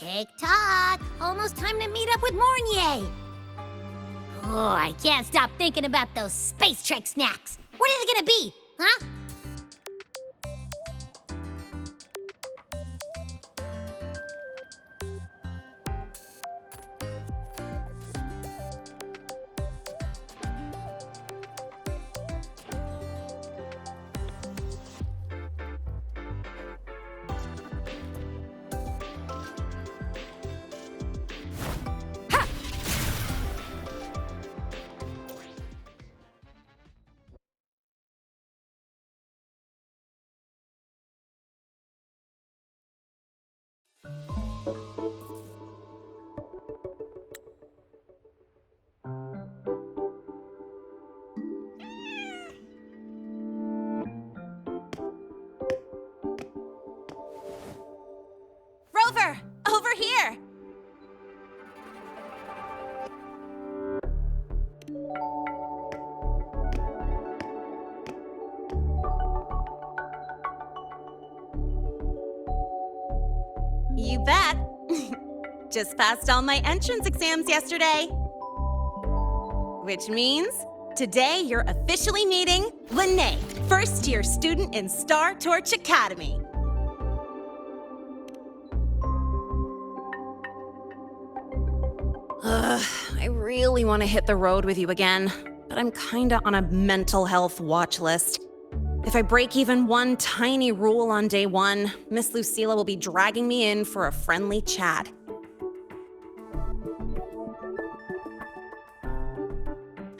Tick-tock! Almost time to meet up with Mornier! Oh, I can't stop thinking about those Space Trek snacks! What is it gonna be, huh? Rover! Over here! You bet. Just passed all my entrance exams yesterday. Which means today you're officially meeting Lene, first-year student in Star Torch Academy. I really want to hit the road with you again, but I'm kinda on a mental health watch list. If I break even one tiny rule on day one, Miss Lucilla will be dragging me in for a friendly chat.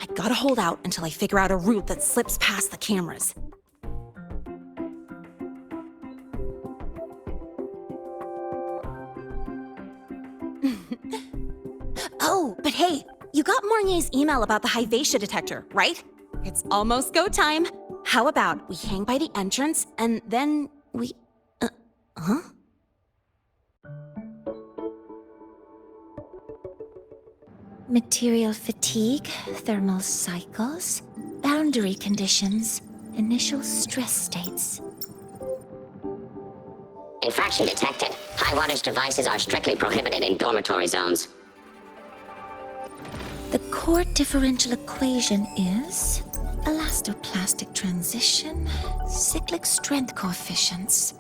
I gotta hold out until I figure out a route that slips past the cameras. Oh, but hey, you got Mornier's email about the Hyvatia detector, right? It's almost go time. How about we hang by the entrance and then we... huh? Material fatigue, thermal cycles, boundary conditions, initial stress states. Infraction detected. High wattage devices are strictly prohibited in dormitory zones. The core differential equation is elastoplastic transition, cyclic strength coefficients.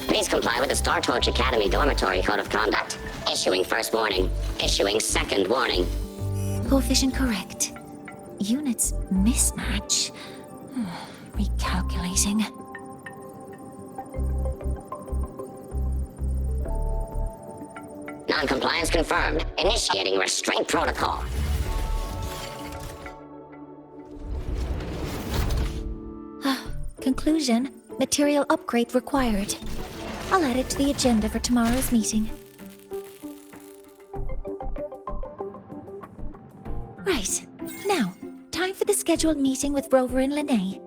Please comply with the Star Torch Academy Dormitory Code of Conduct. Issuing first warning. Issuing second warning. Coefficient correct. Units mismatch. Recalculating. Non-compliance confirmed. Initiating restraint protocol. Conclusion, material upgrade required. I'll add it to the agenda for tomorrow's meeting. Right. Now, time for the scheduled meeting with Rover and Lene.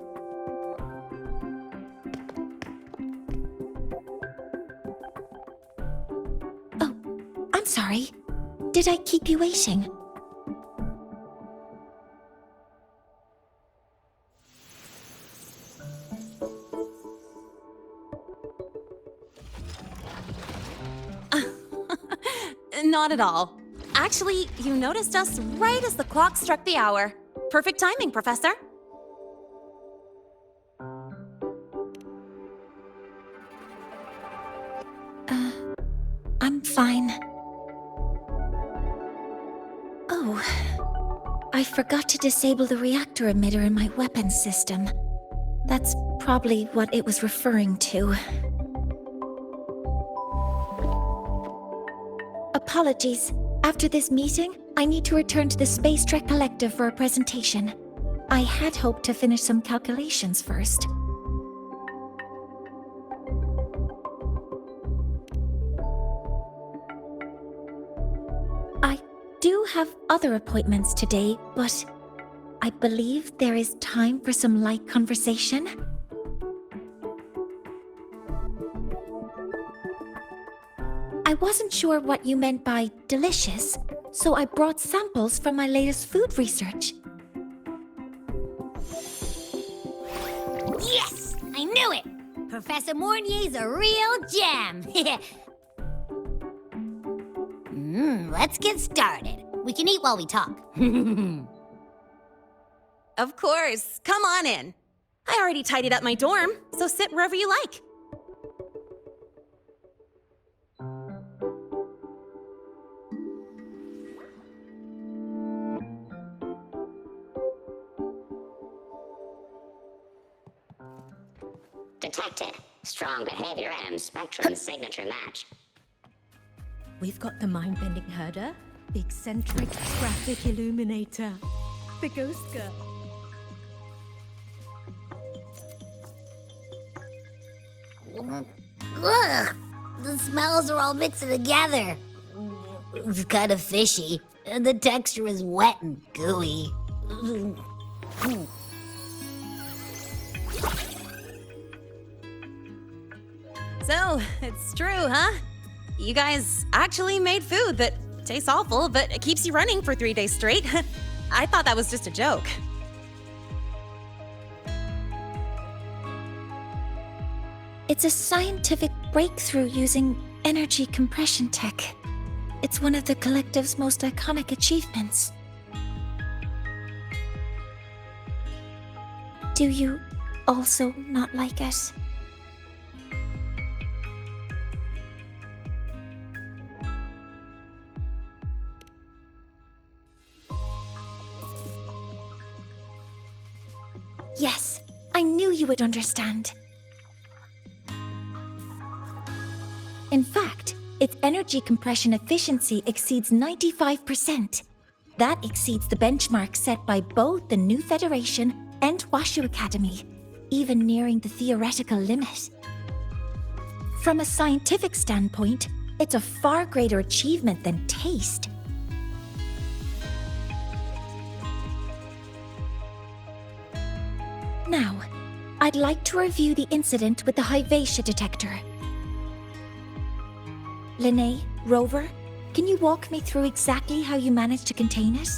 Oh, I'm sorry. Did I keep you waiting? Not at all. Actually, you noticed us right as the clock struck the hour. Perfect timing, Professor. I'm fine. Oh, I forgot to disable the reactor emitter in my weapons system. That's probably what it was referring to. Apologies. After this meeting, I need to return to the Space Trek Collective for a presentation. I had hoped to finish some calculations first. I do have other appointments today, but I believe there is time for some light conversation. I wasn't sure what you meant by delicious, so I brought samples from my latest food research. Yes! I knew it! Professor Mornier's a real gem! Let's get started. We can eat while we talk. Of course. Come on in. I already tidied up my dorm, so sit wherever you like. Detected. Strong behavior and spectrum signature match. We've got the mind-bending herder, the eccentric traffic illuminator, the ghost girl. Ugh! The smells are all mixed together. It's kind of fishy, and the texture is wet and gooey. So, it's true, huh? You guys actually made food that tastes awful, but it keeps you running for 3 days straight. I thought that was just a joke. It's a scientific breakthrough using energy compression tech. It's one of the collective's most iconic achievements. Do you also not like it? Yes, I knew you would understand. In fact, its energy compression efficiency exceeds 95%. That exceeds the benchmark set by both the New Federation and Washu Academy, even nearing the theoretical limit. From a scientific standpoint, it's a far greater achievement than taste. Now, I'd like to review the incident with the Hyvatia detector. Linnae, Rover, can you walk me through exactly how you managed to contain it?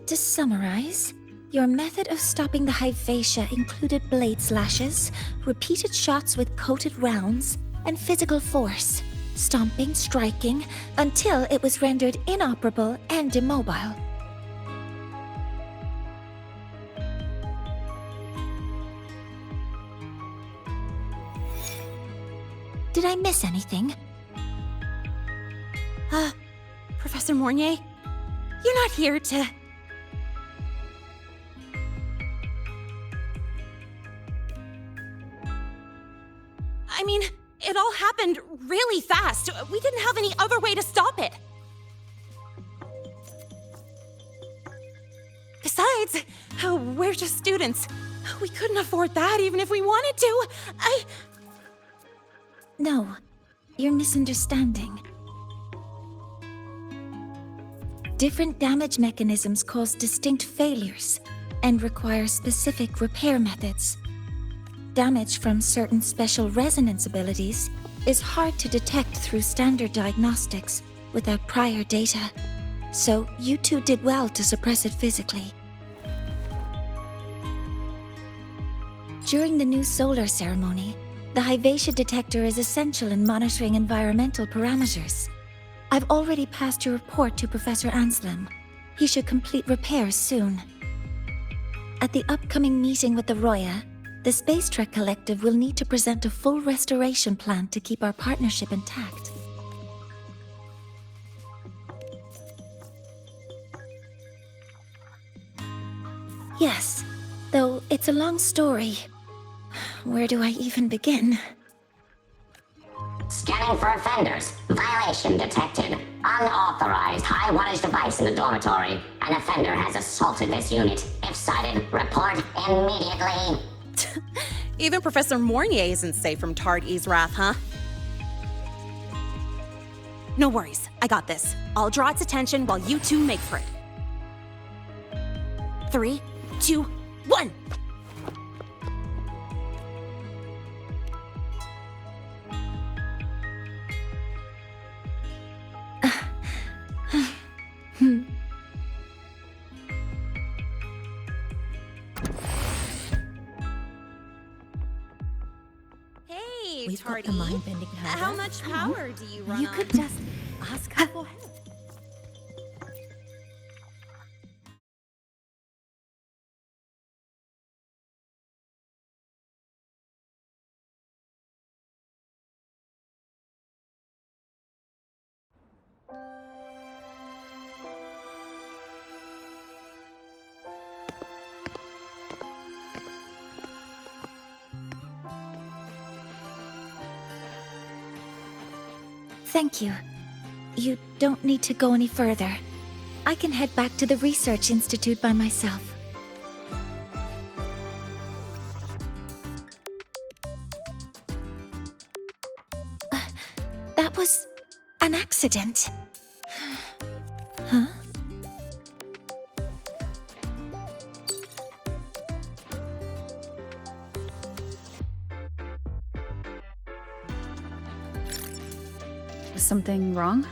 To summarize, your method of stopping the Hyvatia included blade slashes, repeated shots with coated rounds, and physical force, stomping, striking, until it was rendered inoperable and immobile. Did I miss anything? Professor Mornier, you're not here to... I mean, it all happened really fast. We didn't have any other way to stop it. Besides, we're just students. We couldn't afford that even if we wanted to. No, you're misunderstanding. Different damage mechanisms cause distinct failures and require specific repair methods. Damage from certain special resonance abilities is hard to detect through standard diagnostics without prior data, so you two did well to suppress it physically. During the new solar ceremony, the Hyvatia detector is essential in monitoring environmental parameters. I've already passed your report to Professor Anselm. He should complete repairs soon. At the upcoming meeting with the Roya, the Space Trek Collective will need to present a full restoration plan to keep our partnership intact. Yes, though it's a long story. Where do I even begin? Scanning Scanning for offenders. Violation detected. Unauthorized high wattage device in the dormitory. An offender has assaulted this unit. If sighted, report immediately. Even Professor Mornier isn't safe from Tard-E's wrath, huh? No worries, I got this. I'll draw its attention while you two make for it. 3, 2, 1! Hey, We've got the Tardy. mind-bending herder. How much power do you run You on? could just ask her for help. Thank you. You don't need to go any further. I can head back to the Research Institute by myself. That was an accident. Huh? Is something wrong?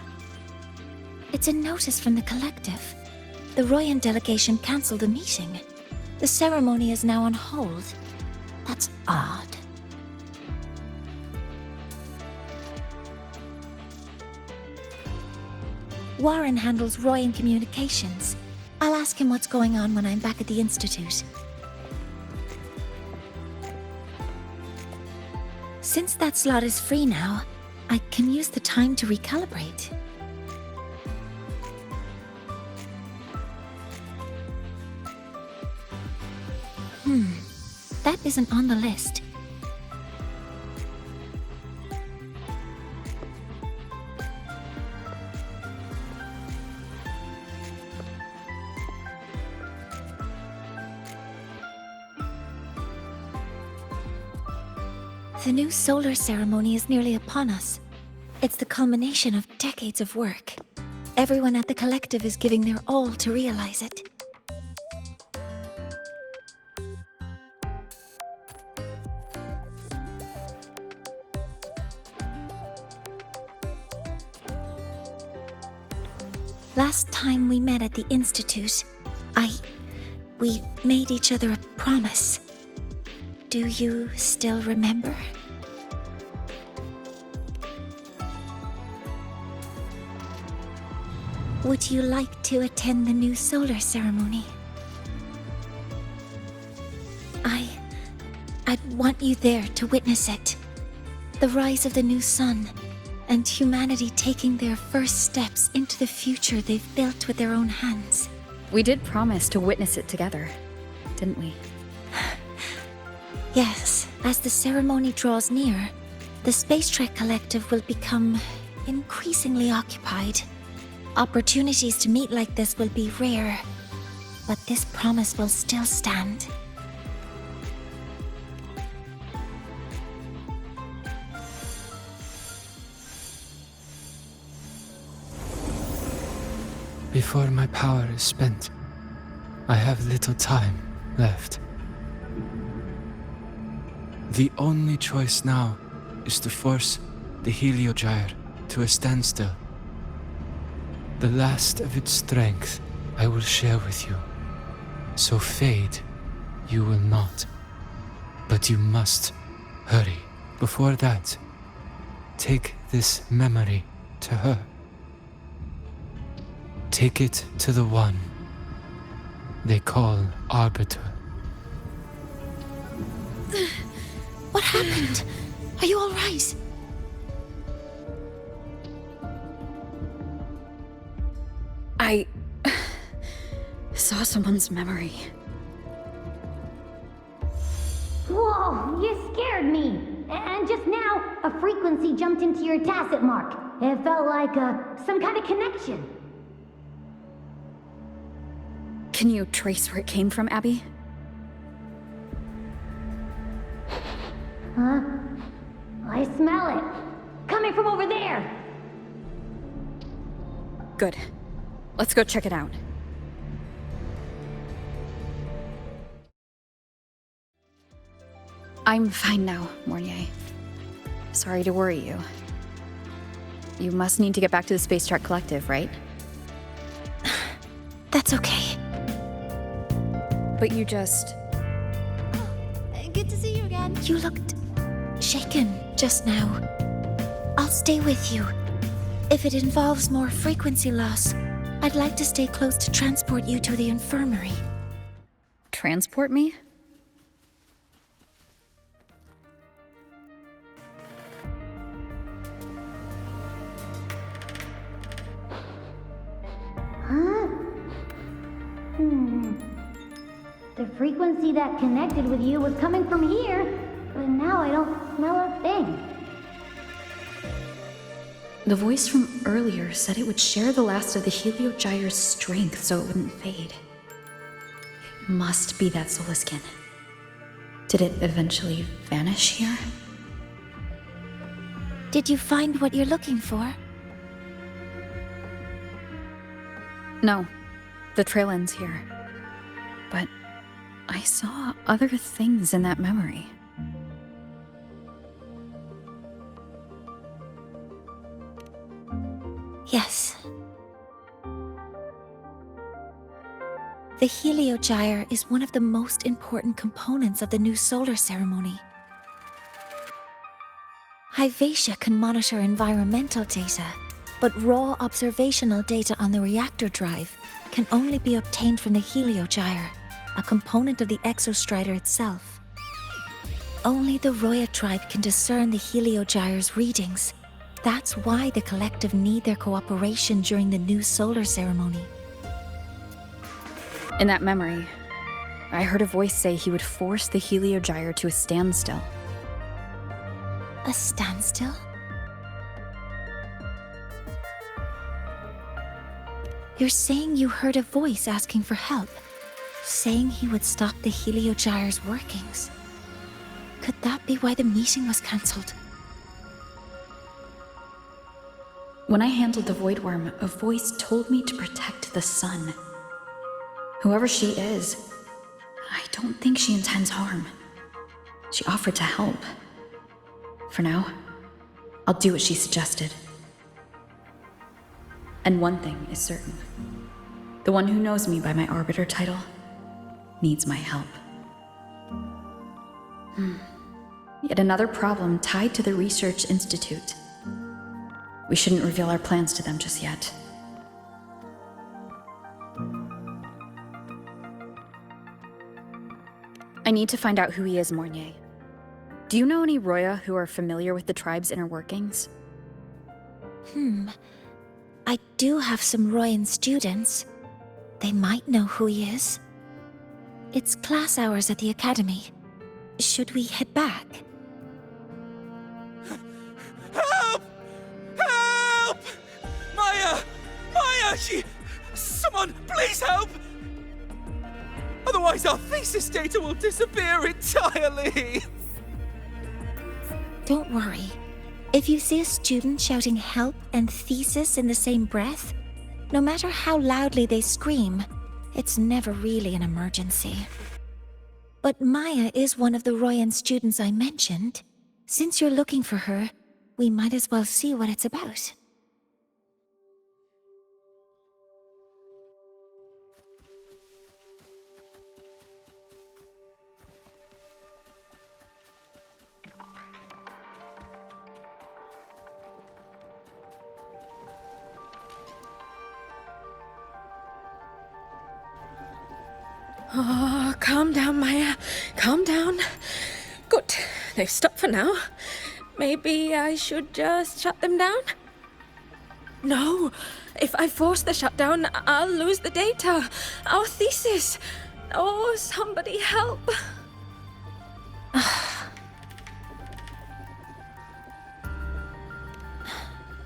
It's a notice from the collective. The Royan delegation cancelled the meeting. The ceremony is now on hold. That's odd. Warren handles Royan communications. I'll ask him what's going on when I'm back at the Institute. Since that slot is free now, I can use the time to recalibrate. That isn't on the list. The new solar ceremony is nearly upon us. It's the culmination of decades of work. Everyone at the collective is giving their all to realize it. Last time we met at the Institute, we made each other a promise. Do you still remember? Would you like to attend the new solar ceremony? I'd want you there to witness it. The rise of the new sun, and humanity taking their first steps into the future they've built with their own hands. We did promise to witness it together, didn't we? Yes, as the ceremony draws near, the Space Trek Collective will become increasingly occupied. Opportunities to meet like this will be rare, but this promise will still stand. Before my power is spent, I have little time left. The only choice now is to force the Heliogyre to a standstill. The last of its strength I will share with you. So fade you will not. But you must hurry. Before that, take this memory to her. Take it to the one they call Arbiter. What happened? Are you all right? I saw someone's memory. Whoa, you scared me. And just now, a frequency jumped into your tacit mark. It felt like some kind of connection. Can you trace where it came from, Abby? Huh? I smell it. Coming from over there. Good. Let's go check it out. I'm fine now, Mornier. Sorry to worry you. You must need to get back to the Space Trek Collective, right? That's okay. But you just... Good to see you again. You looked shaken just now. I'll stay with you. If it involves more frequency loss, I'd like to stay close to transport you to the infirmary. transport me? Huh? The frequency that connected with you was coming from here, but now I don't smell a thing. The voice from earlier said it would share the last of the Heliogyre's strength so it wouldn't fade. It must be that solar skin. Did it eventually vanish here? Did you find what you're looking for? No. The trail ends here. But I saw other things in that memory. Yes. The Heliogyre is one of the most important components of the new solar ceremony. Hyvatia can monitor environmental data, but raw observational data on the reactor drive can only be obtained from the Heliogyre, a component of the Exostrider itself. Only the Roya tribe can discern the Heliogyre's readings. That's why the collective need their cooperation during the new solar ceremony. In that memory, I heard a voice say he would force the Heliogyre to a standstill. A standstill? You're saying you heard a voice asking for help, saying he would stop the Heliogyre's workings. Could that be why the meeting was cancelled? When I handled the Void Worm, a voice told me to protect the sun. Whoever she is, I don't think she intends harm. She offered to help. For now, I'll do what she suggested. And one thing is certain. The one who knows me by my Arbiter title needs my help. Yet another problem tied to the Research Institute. We shouldn't reveal our plans to them just yet. I need to find out who he is, Mornier. Do you know any Roya who are familiar with the tribe's inner workings? I do have some Royan students. They might know who he is. It's class hours at the academy. Should we head back? Help! Help! Maya! Maya! Someone, please help! Otherwise our thesis data will disappear entirely! Don't worry. If you see a student shouting help and thesis in the same breath, no matter how loudly they scream, it's never really an emergency. But Maya is one of the Royan students I mentioned. Since you're looking for her, we might as well see what it's about. Oh, calm down, Maya. Calm down. Good. They've stopped for now. Maybe I should just shut them down? No. If I force the shutdown, I'll lose the data. Our thesis. Oh, somebody help.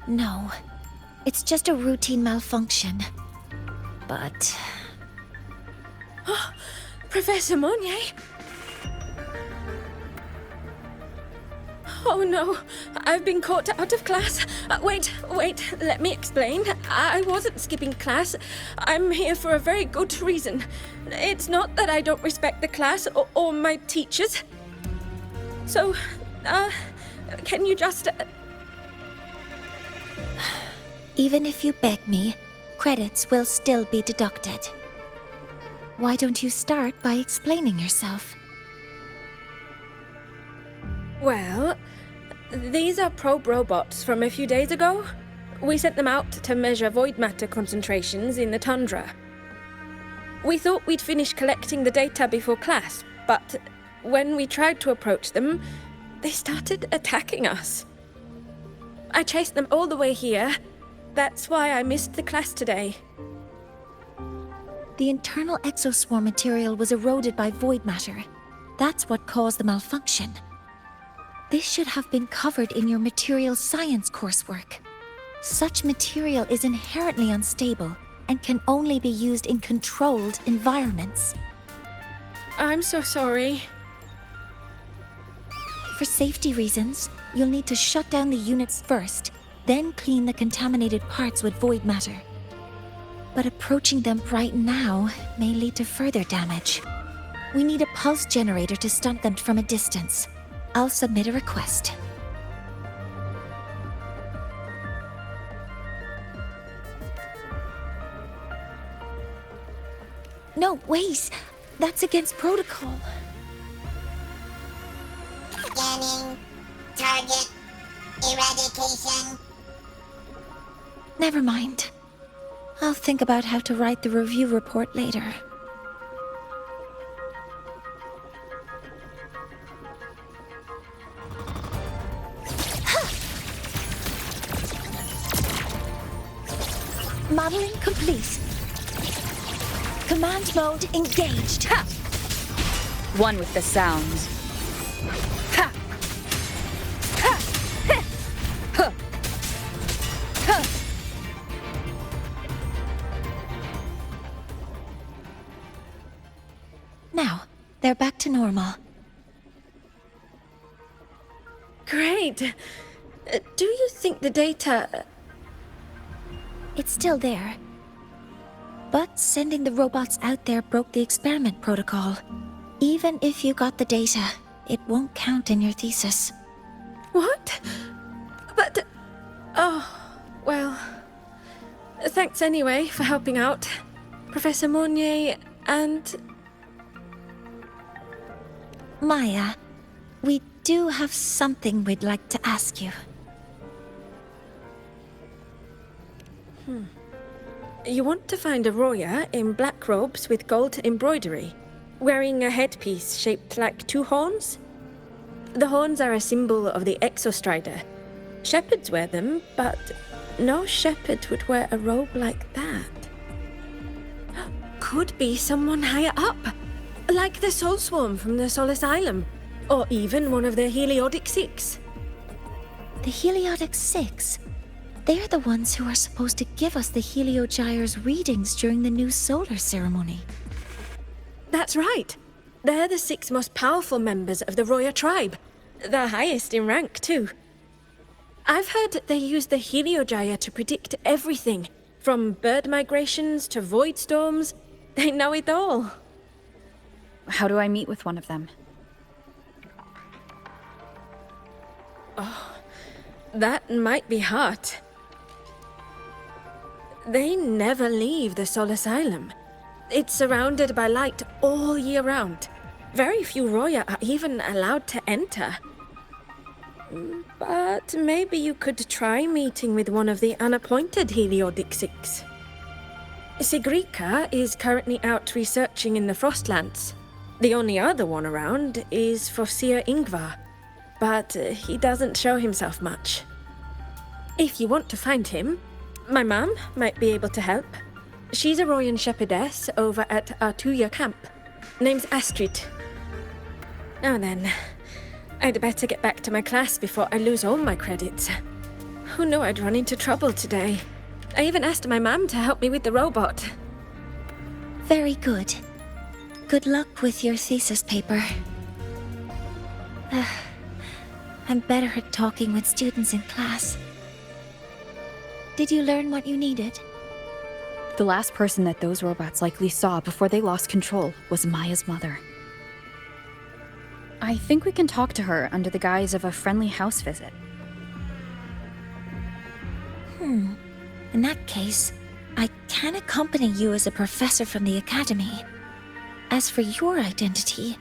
No. It's just a routine malfunction. But... Professor Monnier? Oh no, I've been caught out of class. Wait, let me explain. I wasn't skipping class. I'm here for a very good reason. It's not that I don't respect the class or my teachers. So, can you just... Even if you beg me, credits will still be deducted. Why don't you start by explaining yourself? Well, these are probe robots from a few days ago. We sent them out to measure void matter concentrations in the tundra. We thought we'd finish collecting the data before class, but when we tried to approach them, they started attacking us. I chased them all the way here. That's why I missed the class today. The internal exoswarm material was eroded by void matter. That's what caused the malfunction. This should have been covered in your material science coursework. Such material is inherently unstable and can only be used in controlled environments. I'm so sorry. For safety reasons, you'll need to shut down the units first, then clean the contaminated parts with void matter. But approaching them right now may lead to further damage. We need a pulse generator to stun them from a distance. I'll submit a request. No, wait! That's against protocol. Scanning. Target. Eradication. Never mind. I'll think about how to write the review report later. Modeling complete. Command mode engaged. Ha! One with the sounds. Ha! Ha! Heh! Huh! Huh! Now, they're back to normal. Great. Do you think the data... It's still there. But sending the robots out there broke the experiment protocol. Even if you got the data, it won't count in your thesis. What? But... Oh, well... Thanks anyway for helping out, Professor Monnier and... Maya, we do have something we'd like to ask you. You want to find a Roya in black robes with gold embroidery, wearing a headpiece shaped like two horns? The horns are a symbol of the Exostrider. Shepherds wear them, but no shepherd would wear a robe like that. Could be someone higher up, like the Soul Swarm from the Sol Asylum, or even one of the Heliodic Six. The Heliodic Six? They're the ones who are supposed to give us the Heliogyre's readings during the new solar ceremony. That's right. They're the 6 most powerful members of the Roya tribe. The highest in rank, too. I've heard they use the Heliogyre to predict everything, from bird migrations to void storms. They know it all. How do I meet with one of them? That might be hard. They never leave the Sol Asylum. It's surrounded by light all year round. Very few Roya are even allowed to enter. But maybe you could try meeting with one of the unappointed Heliodic Six. Sigrika is currently out researching in the Frostlands. The only other one around is Fossier Ingvar, but he doesn't show himself much. If you want to find him, my mum might be able to help. She's a Royan shepherdess over at Artuya camp. Name's Astrid. Now then, I'd better get back to my class before I lose all my credits. Who knew I'd run into trouble today? I even asked my mum to help me with the robot. Very good. Good luck with your thesis paper. I'm better at talking with students in class. Did you learn what you needed? The last person that those robots likely saw before they lost control was Maya's mother. I think we can talk to her under the guise of a friendly house visit. In that case, I can accompany you as a professor from the academy. As for your identity,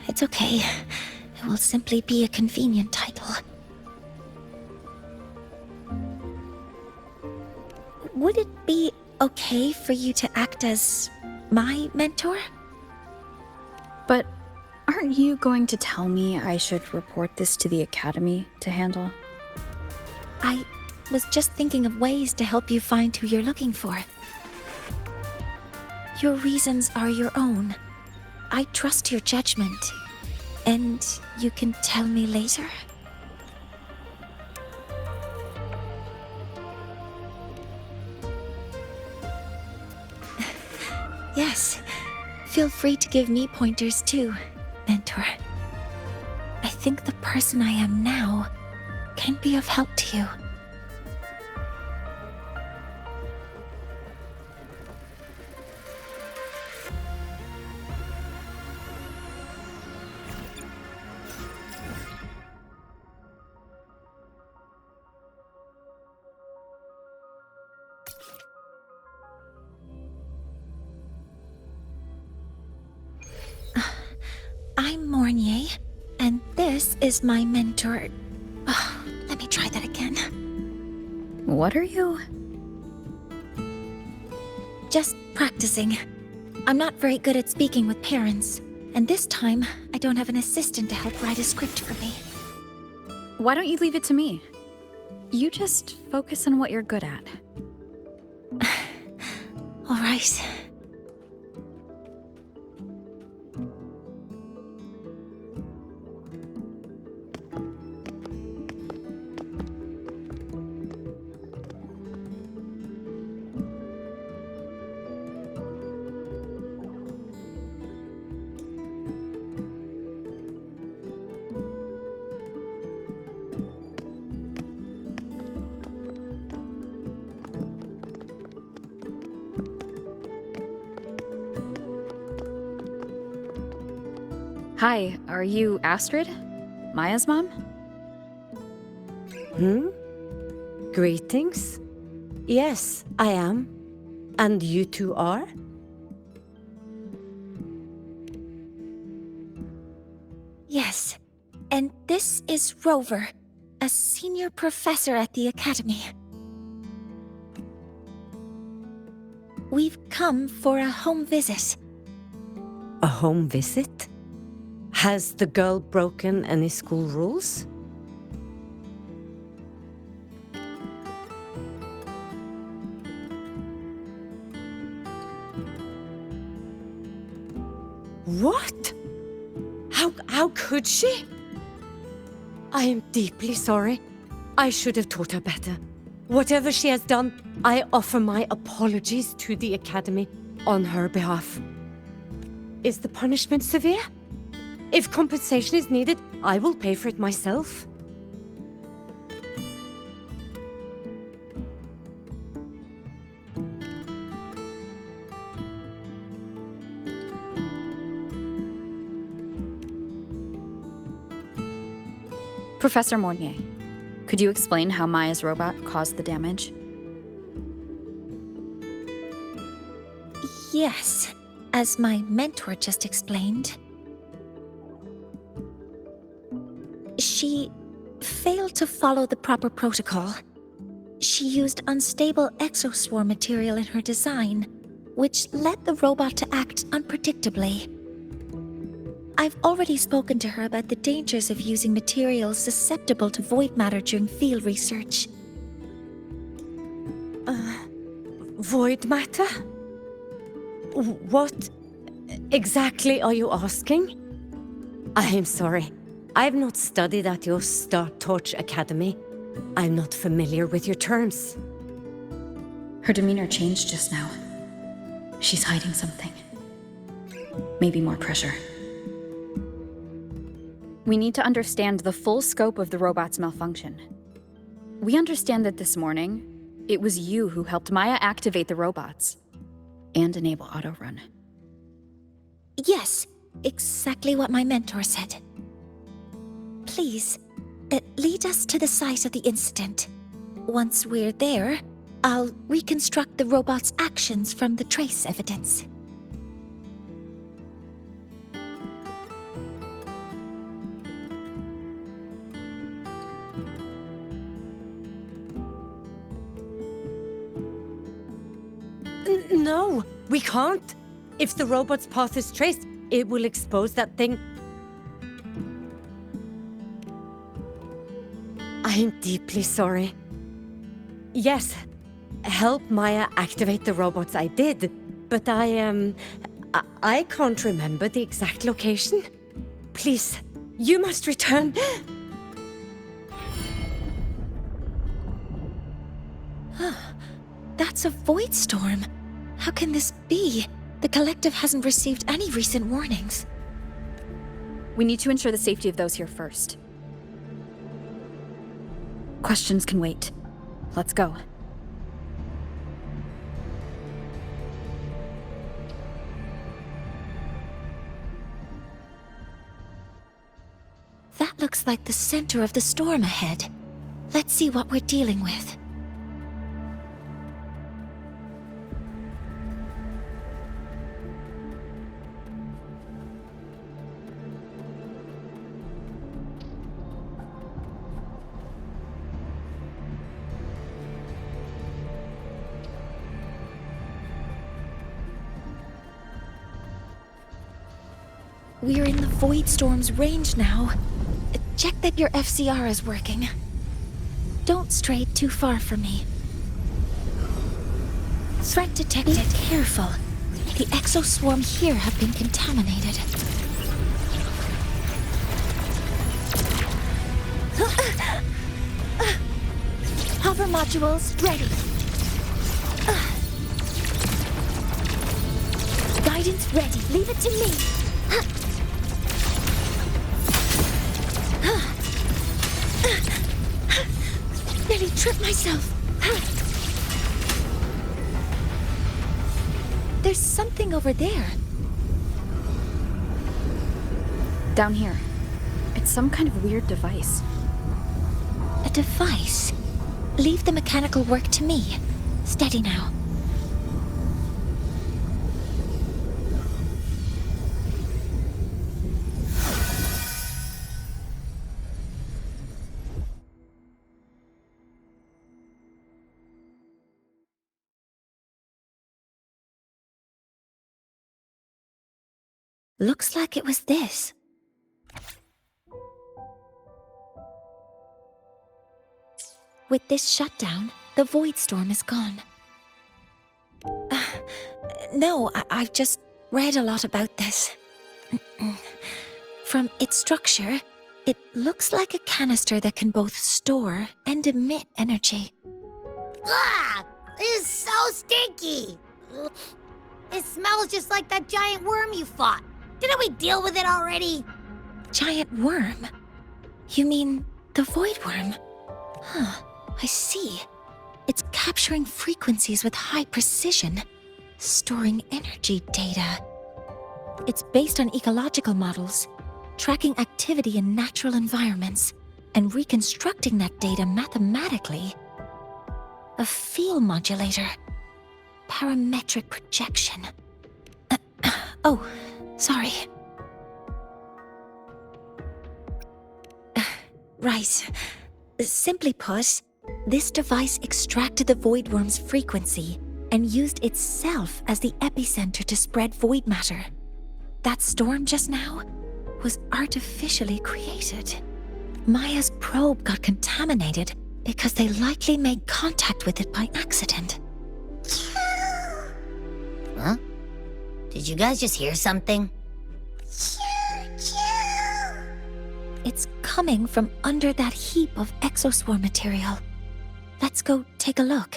it's okay. It will simply be a convenient title. Would it be okay for you to act as my mentor? But aren't you going to tell me I should report this to the academy to handle? I was just thinking of ways to help you find who you're looking for. Your reasons are your own. I trust your judgment. And you can tell me later? Yes. Feel free to give me pointers too, mentor. I think the person I am now can be of help to you. I'm Mornier, and this is my mentor. Let me try that again. What are you? Just practicing. I'm not very good at speaking with parents, and this time I don't have an assistant to help write a script for me. Why don't you leave it to me? You just focus on what you're good at. All right. Hi, are you Astrid? Maya's mom? Greetings. Yes, I am. And you two are? Yes. And this is Rover, a senior professor at the academy. We've come for a home visit. A home visit? Has the girl broken any school rules? What? How could she? I am deeply sorry. I should have taught her better. Whatever she has done, I offer my apologies to the Academy on her behalf. Is the punishment severe? If compensation is needed, I will pay for it myself. Professor Mornier, could you explain how Maya's robot caused the damage? Yes, as my mentor just explained. She failed to follow the proper protocol. She used unstable exoswarm material in her design, which led the robot to act unpredictably. I've already spoken to her about the dangers of using materials susceptible to void matter during field research. Void matter? What exactly are you asking? I am sorry. I have not studied at your Star Torch Academy. I'm not familiar with your terms. Her demeanor changed just now. She's hiding something. Maybe more pressure. We need to understand the full scope of the robot's malfunction. We understand that this morning, it was you who helped Maya activate the robots and enable autorun. Yes, exactly what my mentor said. Please, lead us to the site of the incident. Once we're there, I'll reconstruct the robot's actions from the trace evidence. No, we can't. If the robot's path is traced, it will expose that thing. I'm deeply sorry. Yes, help Maya activate the robots I did, but I can't remember the exact location. Please, you must return. That's a void storm. How can this be? The collective hasn't received any recent warnings. We need to ensure the safety of those here first. Questions can wait. Let's go. That looks like the center of the storm ahead. Let's see what we're dealing with. We're in the Void Storm's range now. Check that your FCR is working. Don't stray too far from me. Threat detected. Be careful. The exoswarm here have been contaminated. Hover modules ready. Guidance ready. Leave it to me. Nearly tripped myself. There's something over there. Down here. It's some kind of weird device. A device? Leave the mechanical work to me. Steady now. Looks like it was this. With this shutdown, the Void Storm is gone. No, I've just read a lot about this. From its structure, it looks like a canister that can both store and emit energy. Ah! This is so stinky! It smells just like that giant worm you fought. Didn't we deal with it already? Giant worm? You mean the Void Worm? Huh, I see. It's capturing frequencies with high precision, storing energy data. It's based on ecological models, tracking activity in natural environments, and reconstructing that data mathematically. A field modulator. Parametric projection. Oh, sorry. Right. Simply put, this device extracted the Void Worm's frequency and used itself as the epicenter to spread void matter. That storm just now was artificially created. Maya's probe got contaminated because they likely made contact with it by accident. Huh? Did you guys just hear something? It's coming from under that heap of exoswarm material. Let's go take a look.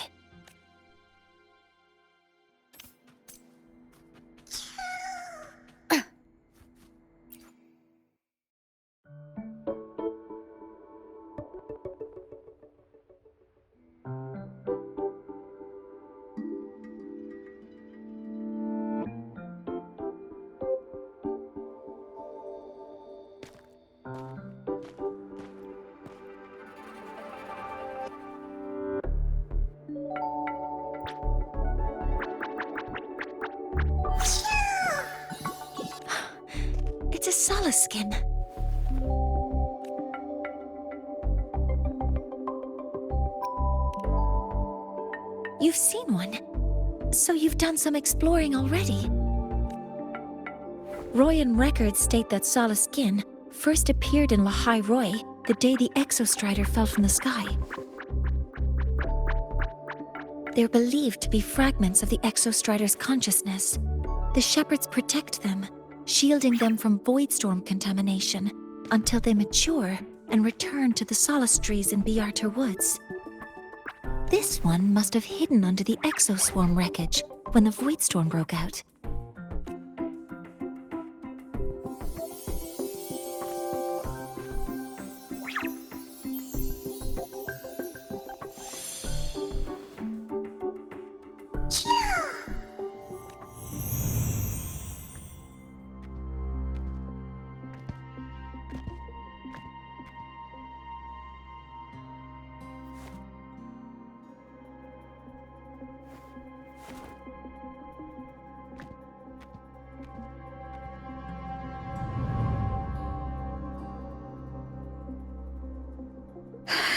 It's a Solace skin. You've seen one, so you've done some exploring already. Royan records state that Solace skin first appeared in Lahai Roy the day the Exostrider fell from the sky. They're believed to be fragments of the Exostrider's consciousness. The shepherds protect them, shielding them from voidstorm contamination until they mature and return to the Solace trees in Biarter Woods. This one must have hidden under the exoswarm wreckage when the voidstorm broke out.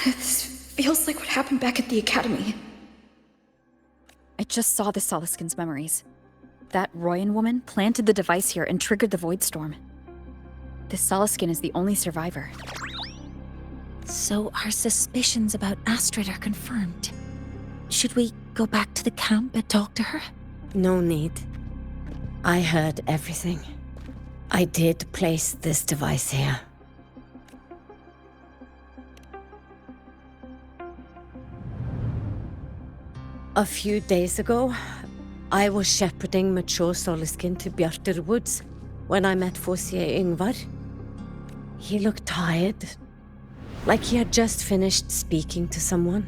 This feels like what happened back at the academy. I just saw the Solaskin's memories. That Royan woman planted the device here and triggered the Voidstorm. This Solaskin is the only survivor. So our suspicions about Astrid are confirmed. Should we go back to the camp and talk to her? No need. I heard everything. I did place this device here. A few days ago, I was shepherding mature Solaskin to Bjarter Woods when I met Fosier Yngvar. He looked tired, like he had just finished speaking to someone.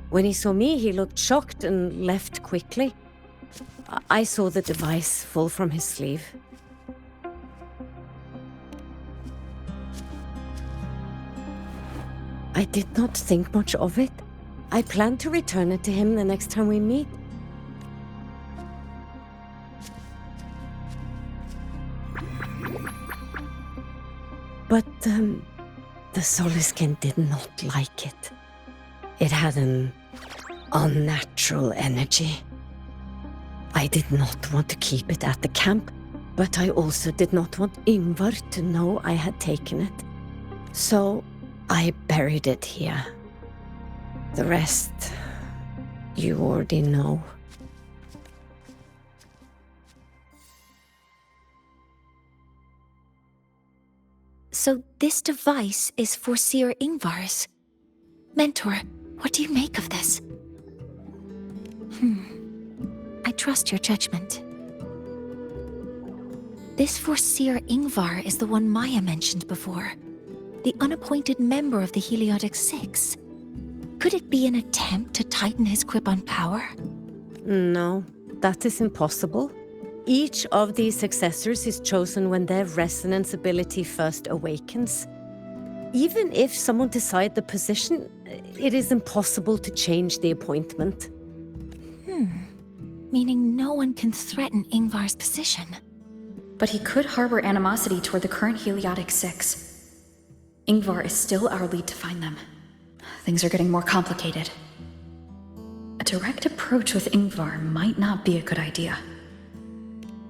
When he saw me, he looked shocked and left quickly. I saw the device fall from his sleeve. I did not think much of it. I plan to return it to him the next time we meet. But, the Solaskin did not like it. It had an unnatural energy. I did not want to keep it at the camp, but I also did not want Yngvar to know I had taken it. So, I buried it here. The rest, you already know. So this device is for Seer Yngvar's. Mentor, what do you make of this? I trust your judgment. This Forseer Yngvar is the one Maya mentioned before. The unappointed member of the Heliotic Six. Could it be an attempt to tighten his grip on power? No, that is impossible. Each of these successors is chosen when their resonance ability first awakens. Even if someone decides the position, it is impossible to change the appointment. Meaning no one can threaten Yngvar's position. But he could harbor animosity toward the current Heliotic Six. Yngvar is still our lead to find them. Things are getting more complicated. A direct approach with Yngvar might not be a good idea.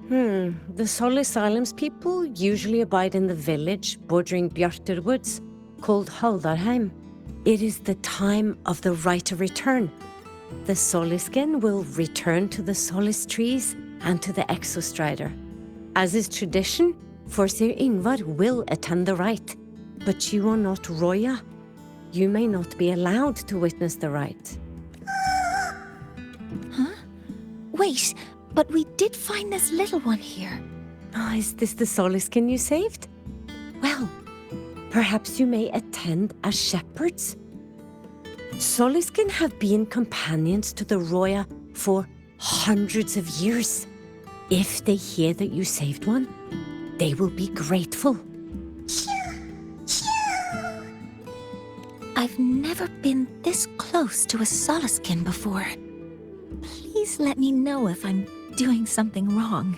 The Solis Islands people usually abide in the village bordering Bjarter Woods, called Haldarheim. It is the time of the right of return. The Soliskin will return to the Solis trees and to the Exostrider. As is tradition, Forseer Yngvar will attend the rite. But you are not Roya. You may not be allowed to witness the rite. Huh? Wait, but we did find this little one here. Ah, is this the Soliskin you saved? Well, perhaps you may attend as shepherds. Soliskin have been companions to the Roya for hundreds of years. If they hear that you saved one, they will be grateful. I've never been this close to a Soliskin before. Please let me know if I'm doing something wrong.